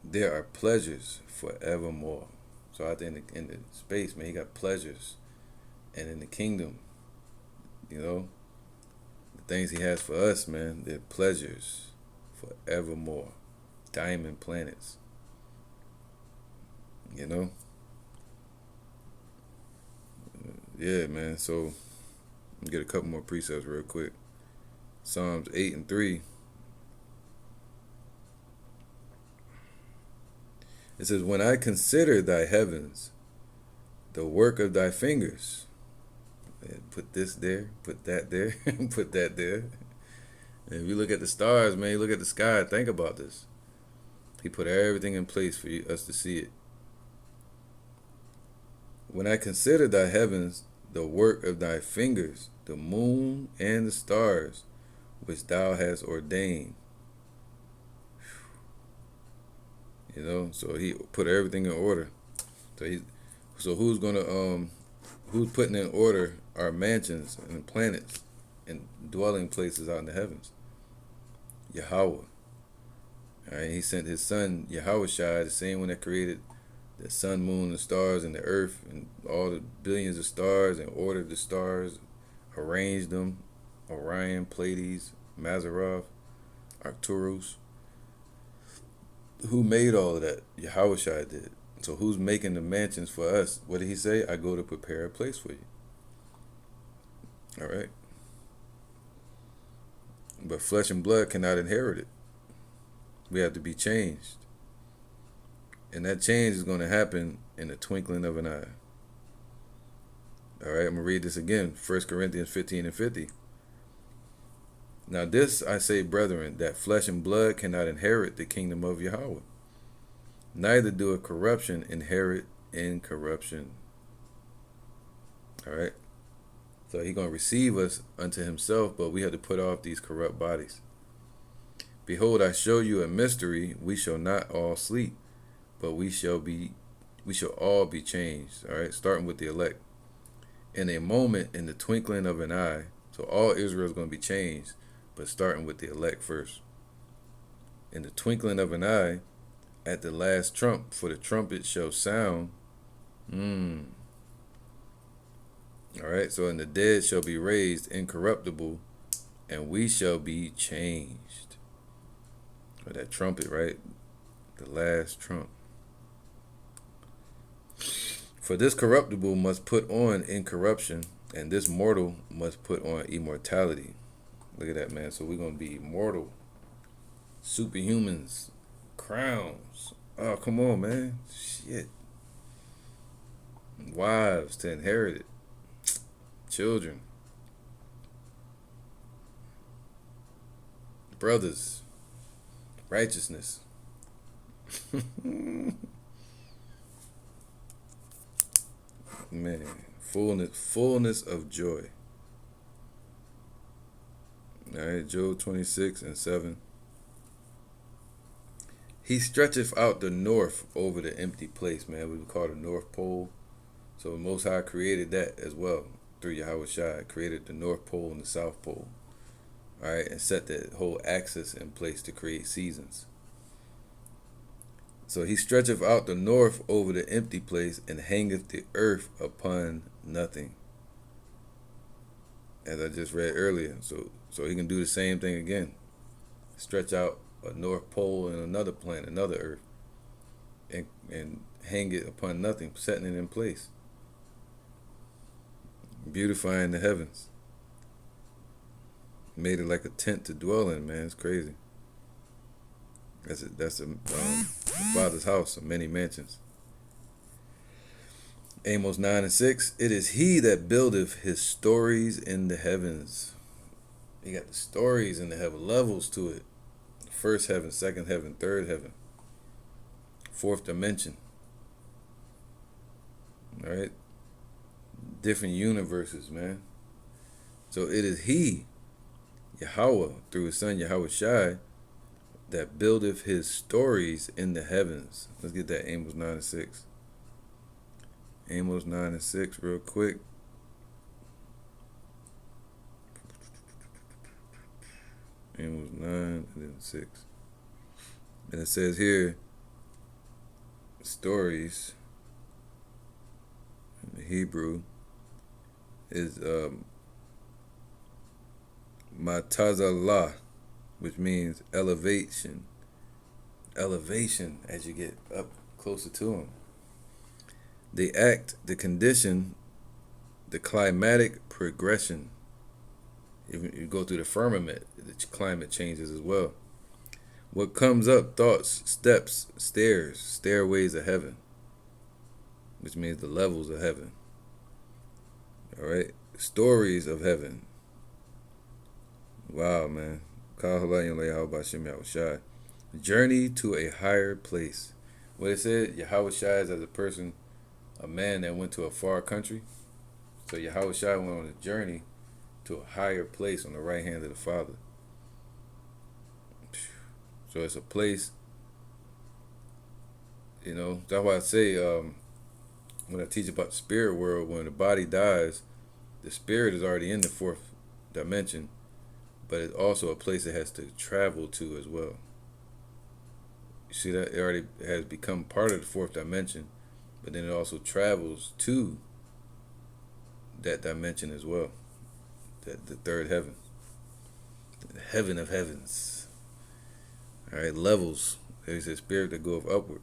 there are pleasures forevermore. So out there in the space, man, he got pleasures. And in the kingdom, the things he has for us, man, they're pleasures forevermore. Diamond planets. Yeah, man. So, get a couple more precepts real quick. Psalms 8:3. It says, when I consider thy heavens, the work of thy fingers. Put this there, put that there, put that there. And if you look at the stars, man, you look at the sky, think about this. He put everything in place for us to see it. When I consider thy heavens, the work of thy fingers, the moon and the stars, which thou hast ordained. So he put everything in order. So who's putting in order our mansions and planets and dwelling places out in the heavens? Yahweh. All right, he sent his son Yahushua, the same one that created the sun, moon, the stars, and the earth, and all the billions of stars, and ordered the stars, arranged them, Orion, Pleiades, Mazzaroth, Arcturus. Who made all of that? Yahushua did. So who's making the mansions for us? What did he say? I go to prepare a place for you. All right. But flesh and blood cannot inherit it. We have to be changed. And that change is going to happen in the twinkling of an eye. All right, I'm going to read this again. 1 Corinthians 15:50. Now this I say, brethren, that flesh and blood cannot inherit the kingdom of Yahweh. Neither do a corruption inherit incorruption. All right. So he's going to receive us unto himself, but we have to put off these corrupt bodies. Behold, I show you a mystery. We shall not all sleep, but we shall all be changed. All right, starting with the elect. In a moment, in the twinkling of an eye. So all Israel is going to be changed, but starting with the elect first. In the twinkling of an eye, at the last trump, for the trumpet shall sound. All right, so and the dead shall be raised incorruptible, and we shall be changed. Or that trumpet, right? The last trump. For this corruptible must put on incorruption, and this mortal must put on immortality. Look at that, man. So we're going to be immortal. Superhumans. Crowns. Oh, come on, man. Shit. Wives to inherit it. Children. Brothers. Righteousness. Man, fullness of joy. All right, Job 26:7. He stretcheth out the north over the empty place, man. We would call the North Pole. So the Most High created that as well through Yahweh Shai. Created the North Pole and the South Pole. All right, and set that whole axis in place to create seasons. So he stretcheth out the north over the empty place, and hangeth the earth upon nothing. As I just read earlier. So he can do the same thing again. Stretch out a North Pole and another planet, another earth, and hang it upon nothing, setting it in place. Beautifying the heavens. Made it like a tent to dwell in, man. It's crazy. That's the Father's house of many mansions. Amos 9:6. It is he that buildeth his stories in the heavens. He got the stories in the heaven, levels to it. First heaven, second heaven, third heaven. Fourth dimension. All right. Different universes, man. So it is he, Yahweh, through his son Yahweh Shai, that buildeth his stories in the heavens. Let's get that Amos 9:6. Amos 9:6 real quick. Amos 9 and then 6. And it says here, stories in the Hebrew is Matazalah, which means elevation. Elevation as you get up closer to him. The act, the condition, the climatic progression. If you go through the firmament, the climate changes as well. What comes up, thoughts, steps, stairs, stairways of heaven, which means the levels of heaven. All right, stories of heaven. Wow, man. Journey to a higher place. What it said, Yahweh Shai is as a person, a man that went to a far country. So Yahweh Shai went on a journey to a higher place on the right hand of the Father. So it's a place, that's why I say when I teach about the spirit world, when the body dies, the spirit is already in the fourth dimension, but it's also a place it has to travel to as well. You see that? It already has become part of the fourth dimension, but then it also travels to that dimension as well. The third heaven. The heaven of heavens. All right, levels. There's a spirit that goeth upward.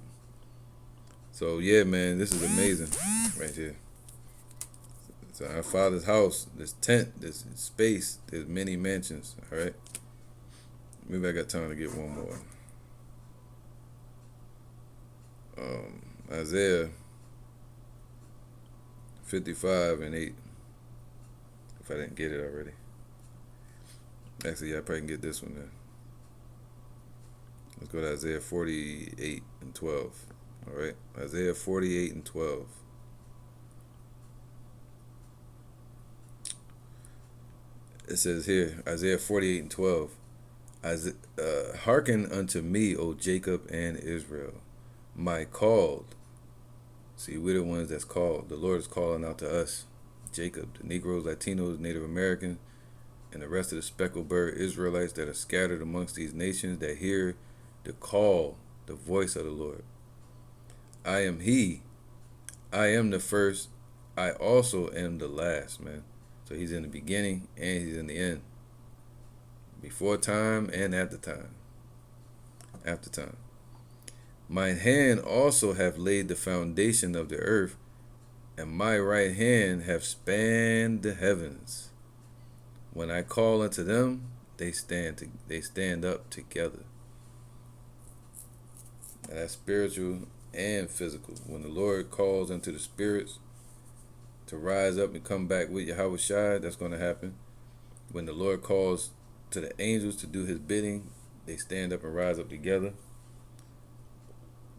So yeah, man, this is amazing right here. So our Father's house, this tent, this space, there's many mansions. All right. Maybe I got time to get one more. Isaiah 55:8. If I didn't get it already. Actually, yeah, I probably can get this one then. Let's go to Isaiah 48:12. All right, Isaiah 48:12. It says here, Isaiah 48:12. Hearken unto me, O Jacob and Israel, my called. See, we're the ones that's called. The Lord is calling out to us, Jacob, the Negroes, Latinos, Native Americans, and the rest of the speckled bird Israelites that are scattered amongst these nations that hear the call, the voice of the Lord. I am He. I am the first. I also am the last, man. So he's in the beginning and he's in the end. Before time and after time. After time. Mine hand also have laid the foundation of the earth, and my right hand have spanned the heavens. When I call unto them, they stand up together. And that's spiritual and physical. When the Lord calls unto the spirits to rise up and come back with Yahweh Shai, that's going to happen. When the Lord calls to the angels to do his bidding, they stand up and rise up together.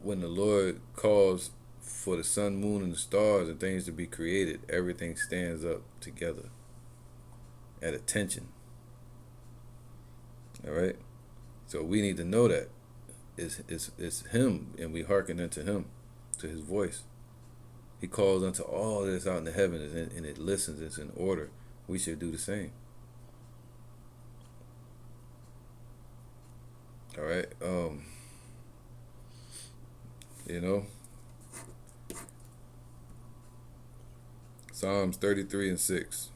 When the Lord calls for the sun, moon, and the stars and things to be created, everything stands up together at attention. All right? So we need to know that it's him, and we hearken unto him, to his voice. He calls unto all this out in the heavens, and it listens. It's in order. We should do the same. All right. You know, Psalms 33 and 6.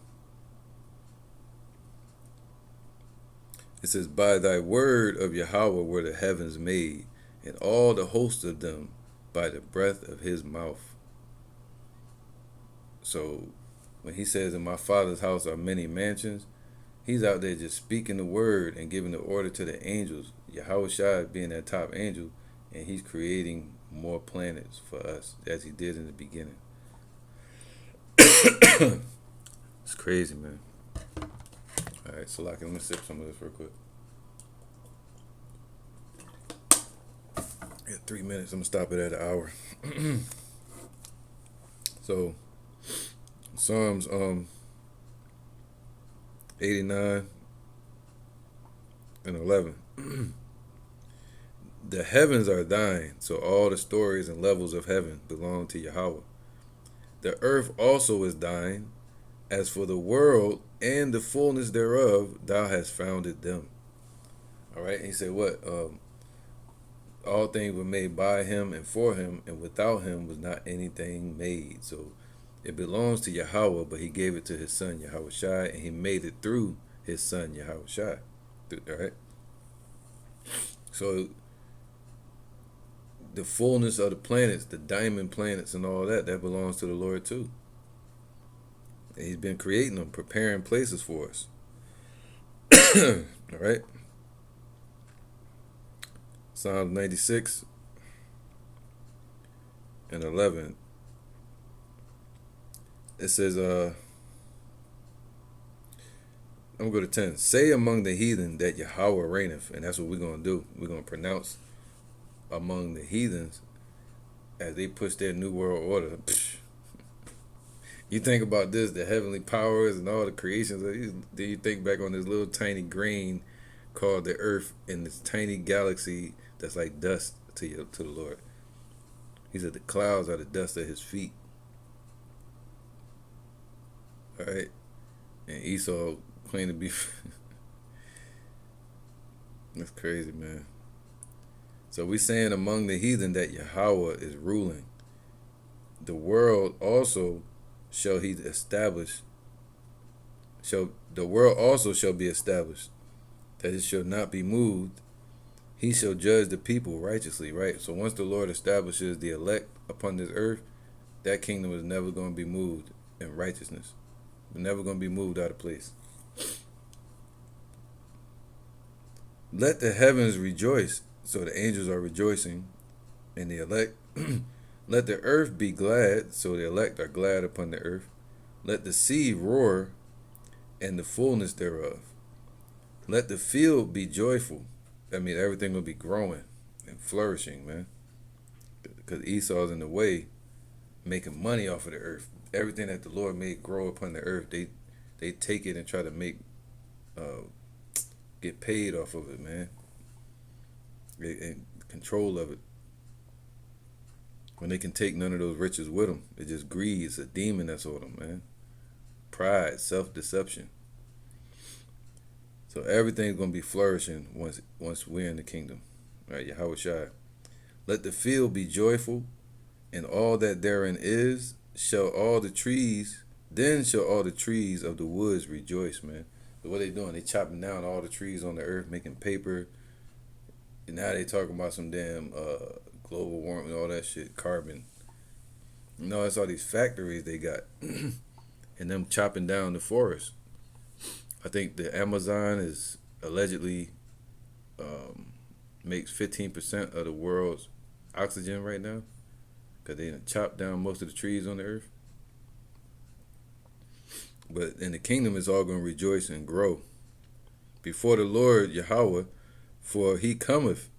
It says, by thy word of Yahweh were the heavens made, and all the host of them by the breath of his mouth. So when he says, in my Father's house are many mansions, he's out there just speaking the word and giving the order to the angels. Yahweh Shai being that top angel, and he's creating more planets for us as he did in the beginning. It's crazy, man. All right, so let me sip some of this real quick. Yeah, 3 minutes. I'm gonna stop it at an hour. So Psalms 89 and 11. The heavens are thine, so all the stories and levels of heaven belong to Yahweh. The earth also is thine. As for the world and the fullness thereof, thou hast founded them. All right, he said what? All things were made by him and for him, and without him was not anything made. So it belongs to Yahweh, but he gave it to his son, Yahweh Shai, and he made it through his son, Yahweh Shai. All right? So the fullness of the planets, the diamond planets and all that belongs to the Lord too. And he's been creating them, preparing places for us. All right? Psalms 96 and 11. It says, I'm going to go to 10. Say among the heathen that Yahweh reigneth. And that's what we're going to do. We're going to pronounce among the heathens as they push their new world order. You think about this, the heavenly powers and all the creations. Do you think back on this little tiny grain called the earth in this tiny galaxy that's like dust to the Lord? He said the clouds are the dust of his feet. All right? And Esau claimed to be... That's crazy, man. So we saying among the heathen that Yahweh is ruling. The world also shall he establish. The world also shall be established, that it shall not be moved. He shall judge the people righteously, right? So once the Lord establishes the elect upon this earth, that kingdom is never going to be moved in righteousness. It's never going to be moved out of place. Let the heavens rejoice. So the angels are rejoicing in the elect. Let the earth be glad. So the elect are glad upon the earth. Let the sea roar and the fullness thereof. Let the field be joyful. I mean, everything will be growing and flourishing, man. Because Esau's in the way, making money off of the earth. Everything that the Lord made grow upon the earth, they take it and try to make get paid off of it, man. And control of it. When they can take none of those riches with them, it just greed. It's a demon that's on them, man. Pride, self-deception. So everything's gonna be flourishing once we're in the kingdom, right? Yahweh Shai. Let the field be joyful, and all that therein is. Shall all the trees Then shall all the trees of the woods rejoice, man. So what they doing? They chopping down all the trees on the earth, making paper. And now they talking about some damn global warming, all that shit, carbon. You know, that's all these factories they got, and them chopping down the forest. I think the Amazon is allegedly makes 15% of the world's oxygen right now, because they done chopped down most of the trees on the earth. But in the kingdom, it's all going to rejoice and grow before the Lord Yahweh, for he cometh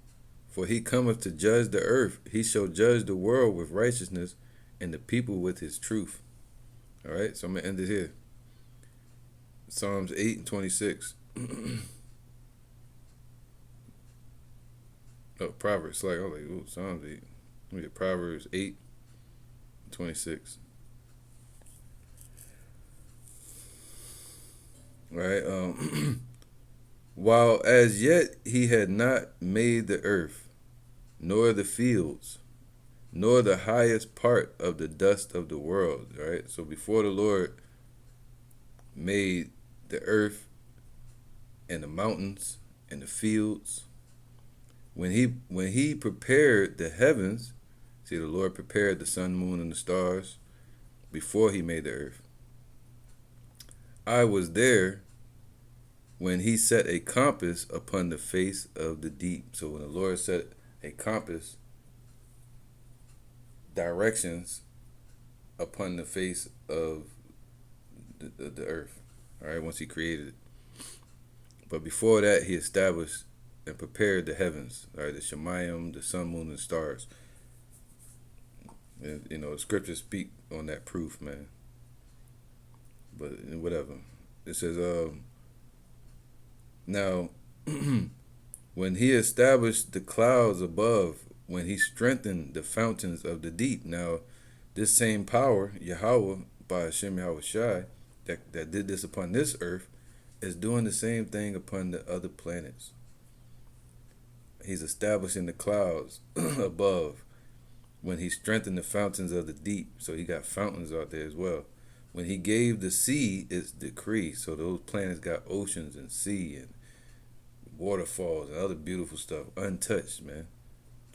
to judge the earth. He shall judge the world with righteousness, and the people with his truth. All right, so I'm going to end it here. Psalms 8:26. Oh, Proverbs. Like, I was like, ooh, Psalms 8. Let me get Proverbs 8:26. Right. While as yet he had not made the earth, nor the fields, nor the highest part of the dust of the world. Right. So before the Lord made the earth and the mountains and the fields, when he prepared the heavens, see, the Lord prepared the sun, moon, and the stars before he made the earth. I was there when he set a compass upon the face of the deep. So when the Lord set a compass, directions upon the face of the earth, all right, once he created it. But before that, he established and prepared the heavens, all right, the Shemayim, the sun, moon, and stars. And, you know, the scriptures speak on that proof, man. But whatever. It says, now, when he established the clouds above, when he strengthened the fountains of the deep. Now, this same power, Yahweh, by Hashem Yahweh Shai, that did this upon this earth, is doing the same thing upon the other planets. He's establishing the clouds above when he strengthened the fountains of the deep. So he got fountains out there as well. When he gave the sea its decree, so those planets got oceans and sea and waterfalls and other beautiful stuff, untouched, man,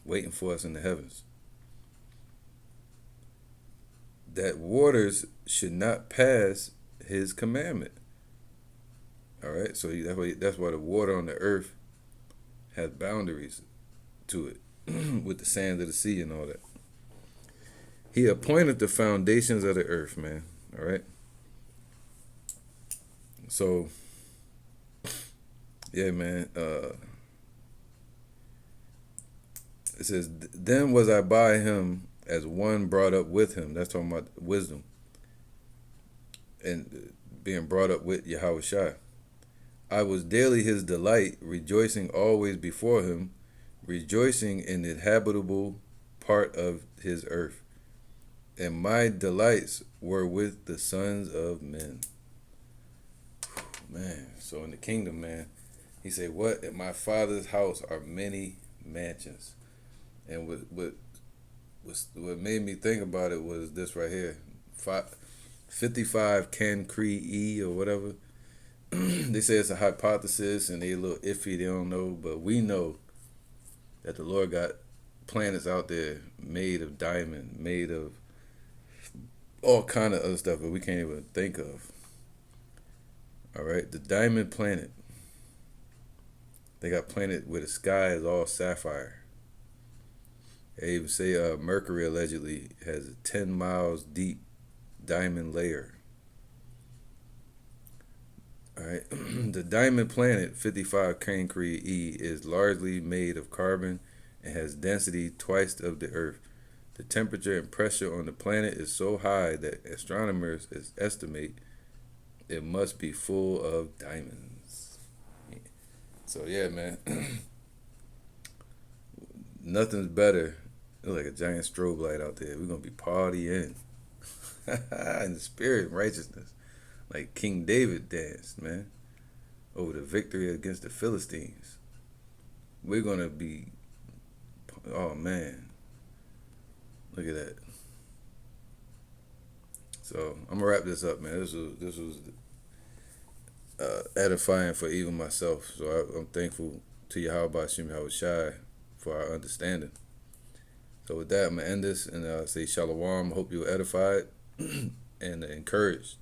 waiting for us in the heavens. That waters should not pass his commandment. All right, so that's why the water on the earth has boundaries to it, with the sand of the sea and all that. He appointed the foundations of the earth, man. All right. So, yeah, man. It says, then was I by him as one brought up with him. That's talking about wisdom and being brought up with Yahweh Shai. I was daily his delight, rejoicing always before him, rejoicing in the habitable part of his earth. And my delights were with the sons of men. Man, so in the kingdom, man, he said, what? In my father's house are many mansions. And what made me think about it was this right here. 55 Cancri E or whatever. They say it's a hypothesis and they a little iffy, they don't know, but we know that the Lord got planets out there made of diamond, made of all kind of other stuff that we can't even think of. All right, the diamond planet. They got planet where the sky is all sapphire. They even say Mercury allegedly has a 10 miles deep diamond layer. All right, the diamond planet 55 Cancri E is largely made of carbon and has density twice of the Earth. The temperature and pressure on the planet is so high that astronomers estimate it must be full of diamonds. So yeah, man. Nothing's better. Look like a giant strobe light out there. We're gonna be partying in the spirit and righteousness, like King David danced, man, over the victory against the Philistines. We're gonna be. Oh man, look at that. So I'm gonna wrap this up, man. This was edifying for even myself. So I'm thankful to Yahweh Hashem Yahushai for our understanding. So with that, I'm gonna end this and say shalom. I hope you're edified and encouraged.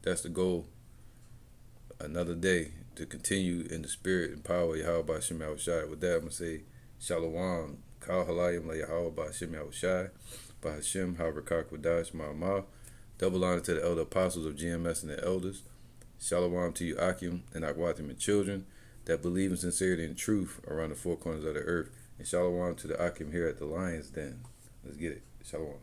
That's the goal. Another day to continue in the spirit and power of Yahweh Hashem Yahushai. With that, I'm gonna say shalom. Kal halayim la Yahweh Hashem Yahushai. Bahashem Harakak Wadash Ma'amah. Double honor to the elder apostles of GMS and the elders. Shalom to you, Akim and Akwatim and children that believe in sincerity and truth around the four corners of the earth. And shalom to the Akim here at the Lion's Den. Let's get it. Shalom.